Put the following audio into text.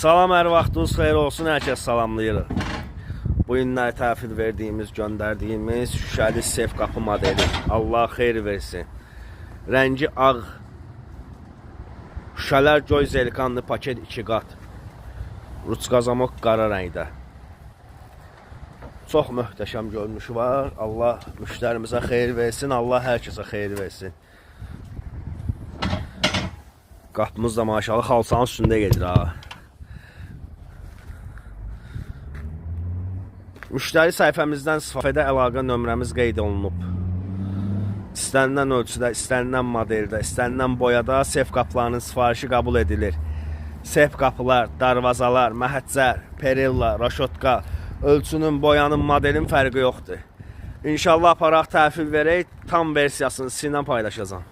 Salam, hər vaxtınız xeyir olsun, hər kəs salamlayırıq. Bu günlər təhvil verdiyimiz, göndərdiyimiz şüşəli sef qapı modeli. Allah xeyir versin. Rəngi ağ. Şüşələr göy zelikanlı paket 2 qat. Ruçka zamok qara rəngdə. Çox möhtəşəm görünüşü var. Allah müştərimizə xeyir versin, Allah hər kəsə xeyir versin. Qapımız da maşallah xalçanın üstündə gedir ha. Müştəri səhifəmizdən istifadədə əlaqə nömrəmiz qeyd olunub. İstənilən ölçüdə, istənilən modeldə, istənilən boyada sef qapılarının sifarişi qəbul edilir. Sef qapılar, darvazalar, məhəccər, perilla, raşotka, ölçünün, boyanın, modelin fərqi yoxdur. İnşallah aparaq təhvil verək, tam versiyasını sizinlə paylaşacağım.